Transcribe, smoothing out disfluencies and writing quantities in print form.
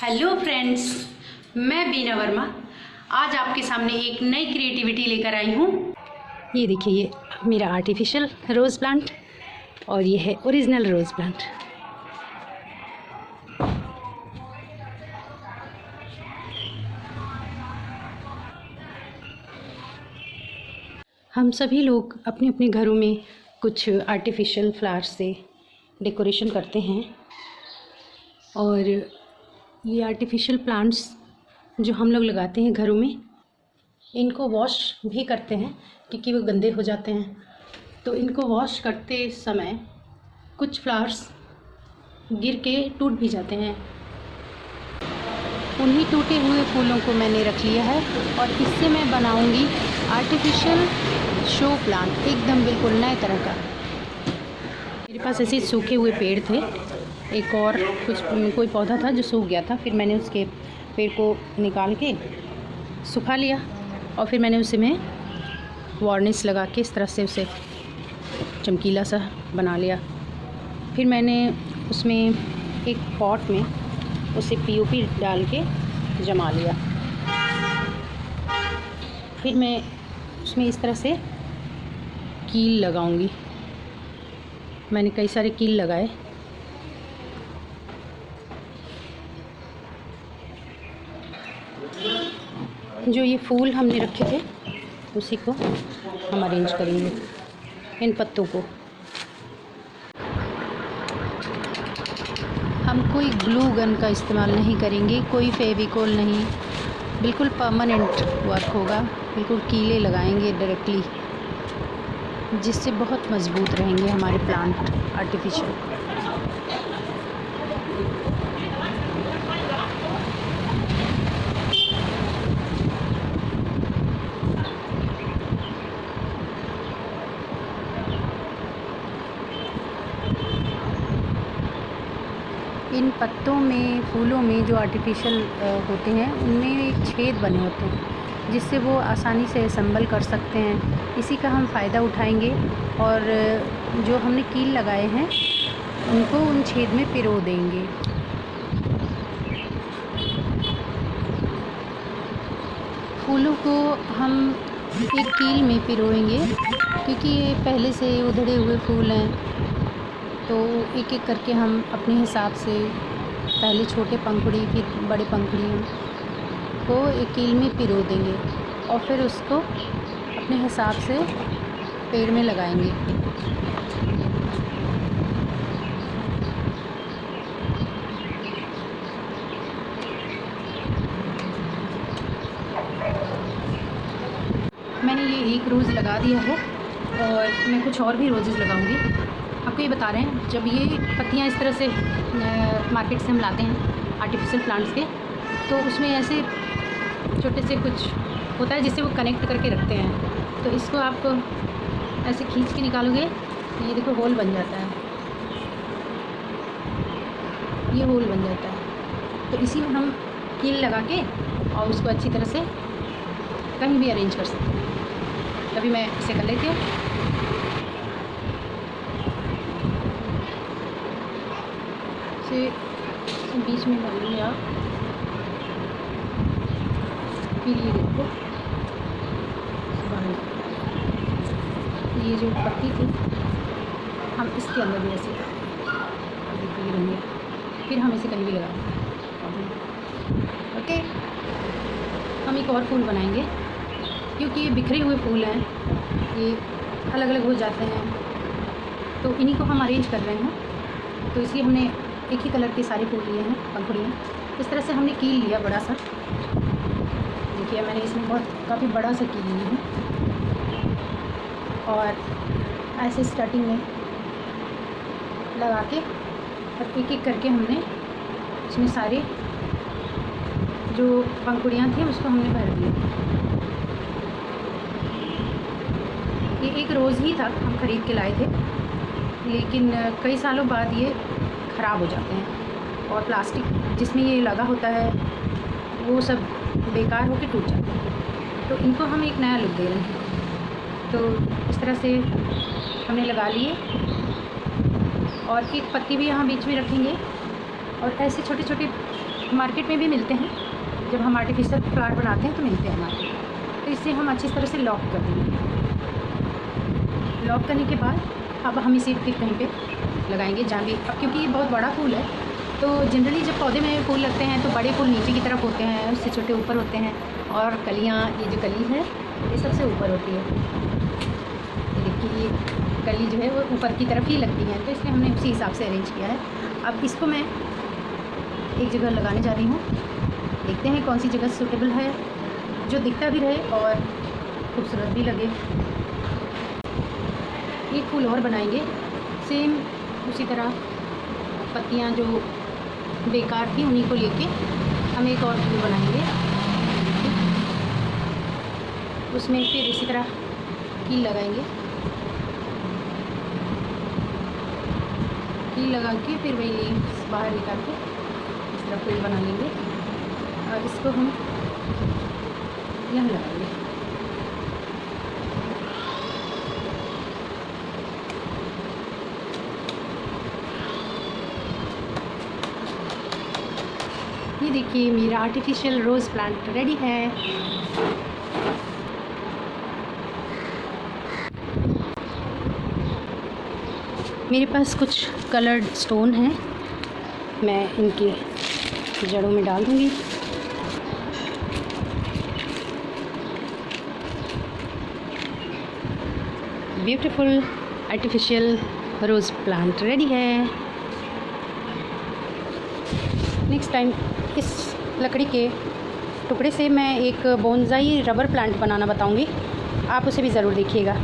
Hello friends, मैं बीना वर्मा आज आपके सामने एक नई क्रिएटिविटी लेकर आई हूँ। ये देखिए, ये मेरा आर्टिफिशियल रोज़ प्लांट और ये है ओरिजिनल रोज़ प्लांट। हम सभी लोग अपने अपने घरों में कुछ आर्टिफिशियल फ्लावर्स से डेकोरेशन करते हैं और ये आर्टिफिशियल प्लांट्स जो हम लोग लगाते हैं घरों में, इनको वॉश भी करते हैं क्योंकि वो गंदे हो जाते हैं। तो इनको वॉश करते समय कुछ फ्लावर्स गिर के टूट भी जाते हैं। उन्हीं टूटे हुए फूलों को मैंने रख लिया है और इससे मैं बनाऊंगी आर्टिफिशियल शो प्लांट, एकदम बिल्कुल नए तरह का। मेरे पास ऐसे सूखे हुए पेड़ थे, एक और कोई पौधा था जो सूख गया था, फिर मैंने उसके पेड़ को निकाल के सुखा लिया और फिर मैंने उसे में वार्निश लगा के इस तरह से उसे चमकीला सा बना लिया। फिर मैंने उसमें एक पॉट में उसे पीओपी डाल के जमा लिया। फिर मैं उसमें इस तरह से कील लगाऊंगी। मैंने कई सारे कील लगाए। जो ये फूल हमने रखे थे उसी को हम अरेंज करेंगे, इन पत्तों को। हम कोई ग्लू गन का इस्तेमाल नहीं करेंगे, कोई फेविकोल नहीं, बिल्कुल परमानेंट वर्क होगा। बिल्कुल कीले लगाएंगे डायरेक्टली, जिससे बहुत मज़बूत रहेंगे हमारे प्लांट आर्टिफिशियल। इन पत्तों में, फूलों में जो आर्टिफिशियल होते हैं उनमें एक छेद बने होते हैं जिससे वो आसानी से असेंबल कर सकते हैं। इसी का हम फ़ायदा उठाएंगे और जो हमने कील लगाए हैं उनको उन छेद में पिरो देंगे। फूलों को हम एक कील में पिरोएंगे क्योंकि ये पहले से उधड़े हुए फूल हैं। तो एक एक करके हम अपने हिसाब से पहले छोटे पंखुड़ी फिर बड़े पंखुड़ियों को एक कील में पिरो देंगे और फिर उसको अपने हिसाब से पेड़ में लगाएंगे। मैंने ये एक रोज़ लगा दिया है और मैं कुछ और भी रोजेज़ लगाऊंगी। आपको ये बता रहे हैं, जब ये पत्तियाँ इस तरह से मार्केट से हम लाते हैं आर्टिफिशियल प्लांट्स के, तो उसमें ऐसे छोटे से कुछ होता है जिससे वो कनेक्ट करके रखते हैं। तो इसको आप ऐसे खींच के निकालोगे, ये देखो होल बन जाता है, ये होल बन जाता है। तो इसी में हम कील लगा के और उसको अच्छी तरह से कहीं भी अरेंज कर सकते हैं। अभी मैं इसे कर लेती हूँ। बीच में डालेंगे आप, फिर ये देखो ये जो पत्ती थी हम इसके अंदर भी ऐसे रहेंगे, फिर हम इसे कहीं भी लगा देंगे। ओके, हम एक और फूल बनाएंगे क्योंकि ये बिखरे हुए फूल हैं, ये अलग अलग हो जाते हैं, तो इन्हीं को हम अरेंज कर रहे हैं। तो इसलिए हमने एक ही कलर के सारे फूल लिए हैं, पंखुड़ियाँ। इस तरह से हमने कील लिया बड़ा सा, देखिए मैंने इसमें काफ़ी बड़ा सा कील लिया है और ऐसे स्टार्टिंग में लगा के और एक एक करके हमने इसमें सारे जो पंखुड़ियाँ थी उसको हमने भर दिया। ये एक रोज़ ही था, हम ख़रीद के लाए थे, लेकिन कई सालों बाद ये ख़राब हो जाते हैं और प्लास्टिक जिसमें ये लगा होता है वो सब बेकार होकर टूट जाते हैं। तो इनको हम एक नया लुक दे रहे हैं। तो इस तरह से हमने लगा लिए और एक पत्ती भी यहाँ बीच में रखेंगे और ऐसे छोटे छोटे मार्केट में भी मिलते हैं, जब हम आर्टिफिशियल प्लांट बनाते हैं तो मिलते हैं मार्केट में। तो इसे हम अच्छी तरह से लॉक कर देंगे। लॉक करने के बाद अब हम इसे फिर कहीं पे लगाएंगे जहाँ भी, अब क्योंकि ये बहुत बड़ा फूल है तो जनरली जब पौधे में फूल लगते हैं तो बड़े फूल नीचे की तरफ होते हैं, उससे छोटे ऊपर होते हैं, और कलियाँ, ये जो कली है ये सबसे ऊपर होती है। ये देखिए ये कली जो है वो ऊपर की तरफ ही लगती है, तो इसलिए हमने उसी हिसाब से अरेंज किया है। अब इसको मैं एक जगह लगाने जा रही हूँ, देखते हैं कौन सी जगह सूटेबल है, जो दिखता भी रहे और खूबसूरत भी लगे। एक फूल और बनाएंगे सेम उसी तरह, पत्तियाँ जो बेकार थी उन्हीं को लेके हम एक और फूल बनाएंगे, उसमें फिर इसी तरह कील लगाएंगे। कील लगा के फिर वही लीव्स बाहर निकाल के इस तरह फूल बना लेंगे और इसको हम यहाँ लगाएंगे। ये देखिए मेरा आर्टिफिशियल रोज़ प्लांट रेडी है। मेरे पास कुछ कलर्ड स्टोन हैं, मैं इनकी जड़ों में डाल दूँगी। Beautiful artificial rose plant ready है। नेक्स्ट टाइम इस लकड़ी के टुकड़े से मैं एक बोनसाई रबर प्लांट बनाना बताऊंगी, आप उसे भी ज़रूर देखिएगा।